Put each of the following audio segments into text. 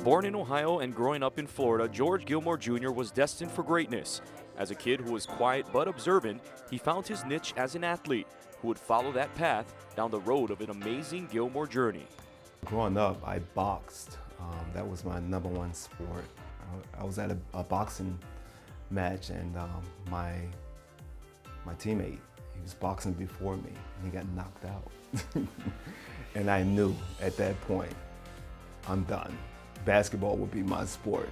Born in Ohio and growing up in Florida, George Gilmore Jr. was destined for greatness. As a kid who was quiet but observant, he found his niche as an athlete who would follow that path down the road of an amazing Gilmore journey. Growing up, I boxed. That was my #1 sport. I was at a boxing match, and my teammate, he was boxing before me, and he got knocked out. And I knew at that point, I'm done. Basketball would be my sport.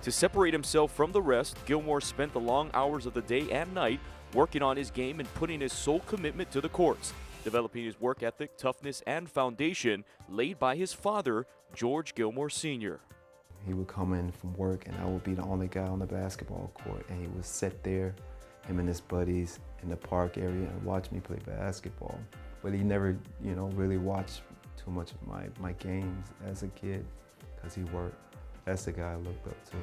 To separate himself from the rest, Gilmore spent the long hours of the day and night working on his game and putting his sole commitment to the courts, developing his work ethic, toughness, and foundation laid by his father, George Gilmore Sr. He would come in from work, and I would be the only guy on the basketball court, and he would sit there, him and his buddies, in the park area and watch me play basketball. But he never, really watched too much of my games as a kid, because he worked. That's the guy I looked up to.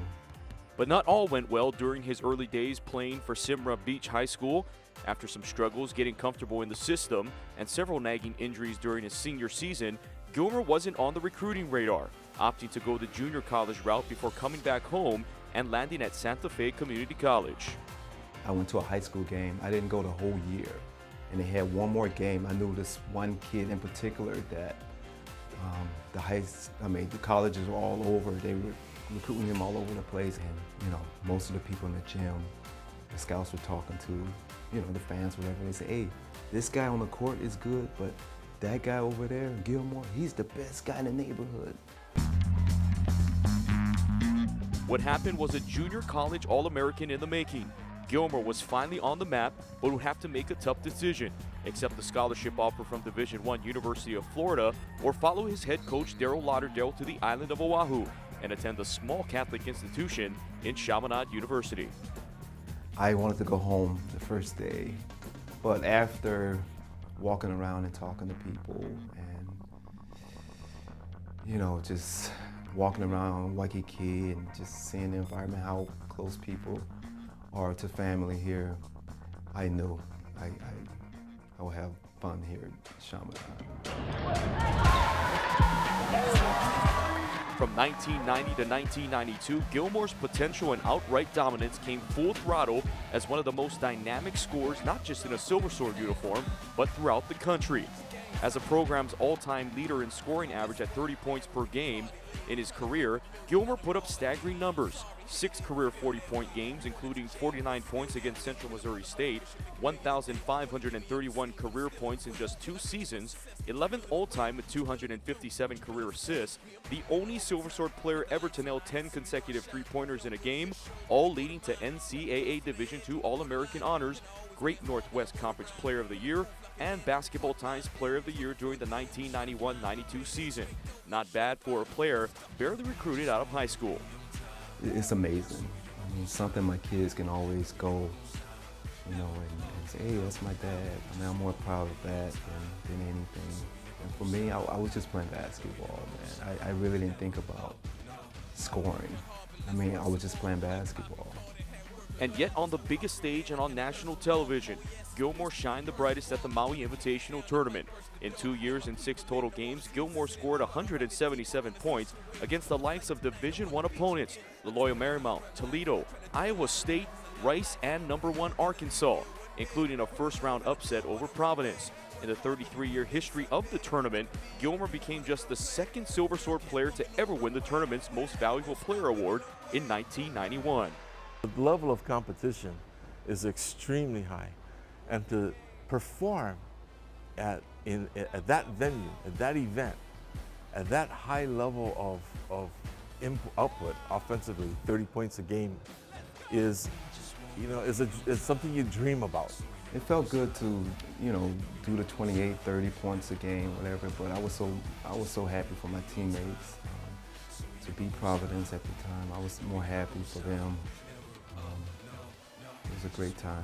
But not all went well during his early days playing for Simra Beach High School. After some struggles getting comfortable in the system and several nagging injuries during his senior season, Gilmore wasn't on the recruiting radar, opting to go the junior college route before coming back home and landing at Santa Fe Community College. I went to a high school game. I didn't go the whole year. And they had one more game. I knew this one kid in particular that the colleges were all over. They were recruiting him all over the place. And, most of the people in the gym, the scouts were talking to, the fans, whatever. They say, hey, this guy on the court is good, but that guy over there, Gilmore, he's the best guy in the neighborhood. What happened was a junior college All-American in the making. Gilmore was finally on the map, but would have to make a tough decision: accept the scholarship offer from Division I University of Florida, or follow his head coach Daryl Lauderdale to the island of Oahu and attend a small Catholic institution in Chaminade University. I wanted to go home the first day, but after walking around and talking to people and, just walking around Waikiki and just seeing the environment, how close people are to family here, I knew I would have fun here in Chaminade. From 1990 to 1992, Gilmore's potential and outright dominance came full throttle as one of the most dynamic scorers, not just in a Silversword uniform, but throughout the country. As the program's all-time leader in scoring average at 30 points per game in his career, Gilmore put up staggering numbers: 6 career 40-point games, including 49 points against Central Missouri State, 1,531 career points in just 2 seasons, 11th all-time with 257 career assists, the only Silversword player ever to nail 10 consecutive three-pointers in a game, all leading to NCAA Division II All-American honors, Great Northwest Conference Player of the Year, and Basketball Times Player of the Year during the 1991-92 season. Not bad for a player barely recruited out of high school. It's amazing. I mean, something my kids can always go, and say, hey, that's my dad. I mean, I'm more proud of that than anything. And for me, I was just playing basketball, man. I really didn't think about scoring. I mean, I was just playing basketball. And yet on the biggest stage and on national television, Gilmore shined the brightest at the Maui Invitational Tournament. In 2 years and 6 total games, Gilmore scored 177 points against the likes of Division I opponents, Loyola Marymount, Toledo, Iowa State, Rice, and #1 Arkansas, including a first-round upset over Providence. In the 33-year history of the tournament, Gilmore became just the second Silversword player to ever win the tournament's Most Valuable Player award in 1991. The level of competition is extremely high, and to perform at that venue, at that event, at that high level of output offensively, 30 points a game, is something you dream about. It felt good to, do the 28, 30 points a game, whatever. But I was so happy for my teammates. To beat Providence at the time, I was more happy for them. It was a great time.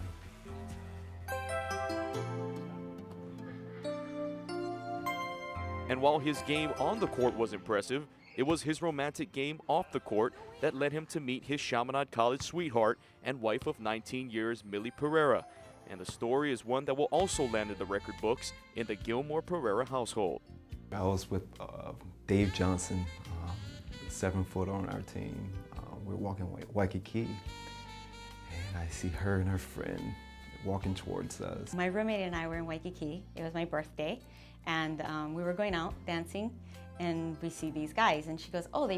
And while his game on the court was impressive, it was his romantic game off the court that led him to meet his Chaminade College sweetheart and wife of 19 years, Millie Pereira. And the story is one that will also land in the record books in the Gilmore Pereira household. I was with Dave Johnson, 7-foot on our team. We're walking Waikiki, and I see her and her friend walking towards us. My roommate and I were in Waikiki. It was my birthday, and we were going out dancing, and we see these guys, and she goes, "Oh,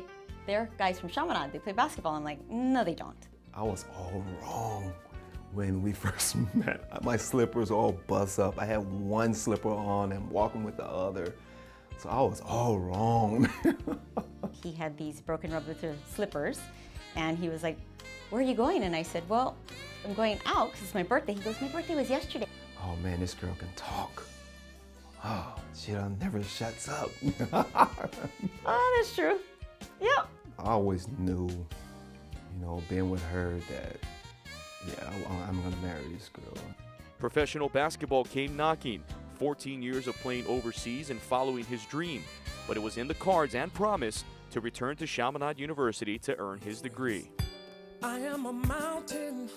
they're guys from Chaminade. They play basketball." I'm like, "No, they don't." I was all wrong when we first met. My slippers all bust up. I had one slipper on and walking with the other. So I was all wrong. He had these broken rubber slippers, and he was like, "Where are you going?" And I said, "Well, I'm going out because it's my birthday." He goes, "My birthday was yesterday." Oh man, this girl can talk. Oh, she never shuts up. Oh, that's true. Yep. I always knew, being with her that, yeah, I'm gonna marry this girl. Professional basketball came knocking, 14 years of playing overseas and following his dream, but it was in the cards and promise to return to Chaminade University to earn his degree. I am a mountain,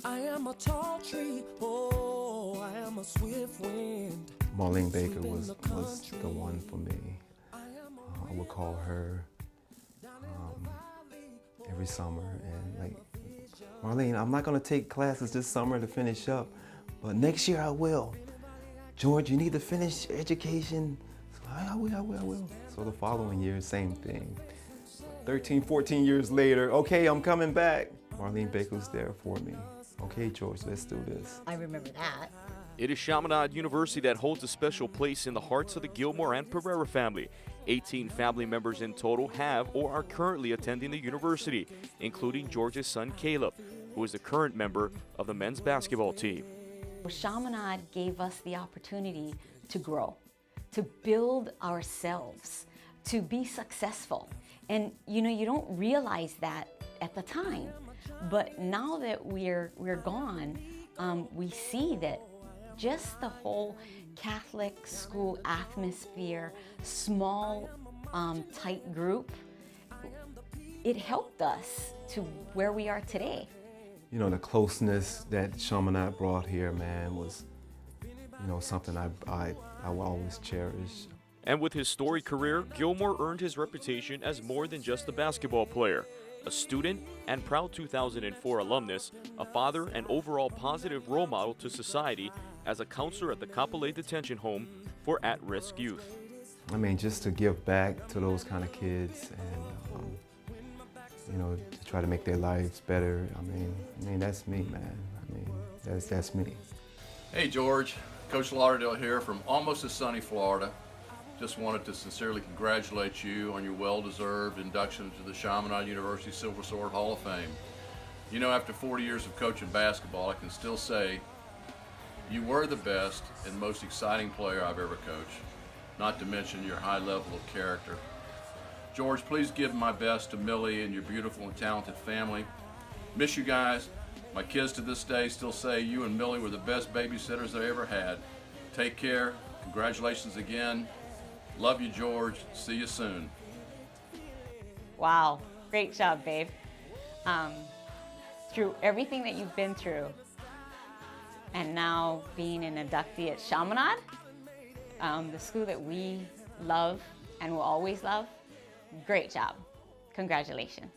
I am a tall tree, oh, I am a swift wind. Marlene Baker was the one for me. I would call her every summer and like, "Marlene, I'm not gonna take classes this summer to finish up, but next year I will. George, you need to finish education." So I will. So the following year, same thing. 13, 14 years later, "Okay, I'm coming back." Marlene Baker was there for me. "Okay, George, let's do this." I remember that. It is Chaminade University that holds a special place in the hearts of the Gilmore and Pereira family. 18 family members in total have or are currently attending the university, including George's son Caleb, who is the current member of the men's basketball team. Chaminade gave us the opportunity to grow, to build ourselves, to be successful. And you don't realize that at the time, but now that we're gone, we see that just the whole Catholic school atmosphere, small, tight group, it helped us to where we are today. The closeness that Chaminade brought here, man, was, something I will always cherish. And with his storied career, Gilmore earned his reputation as more than just a basketball player, a student and proud 2004 alumnus, a father and overall positive role model to society as a counselor at the Kapolei Detention Home for at-risk youth. I mean, just to give back to those kind of kids and, to try to make their lives better. I mean, that's me, man. That's me. Hey, George. Coach Lauderdale here from almost a sunny Florida. Just wanted to sincerely congratulate you on your well-deserved induction to the Chaminade University Silversword Hall of Fame. After 40 years of coaching basketball, I can still say you were the best and most exciting player I've ever coached, not to mention your high level of character. George, please give my best to Millie and your beautiful and talented family. Miss you guys. My kids to this day still say you and Millie were the best babysitters they ever had. Take care. Congratulations again. Love you, George. See you soon. Wow, great job, babe. Through everything that you've been through, and now being an inductee at Chaminade, the school that we love and will always love, great job. Congratulations.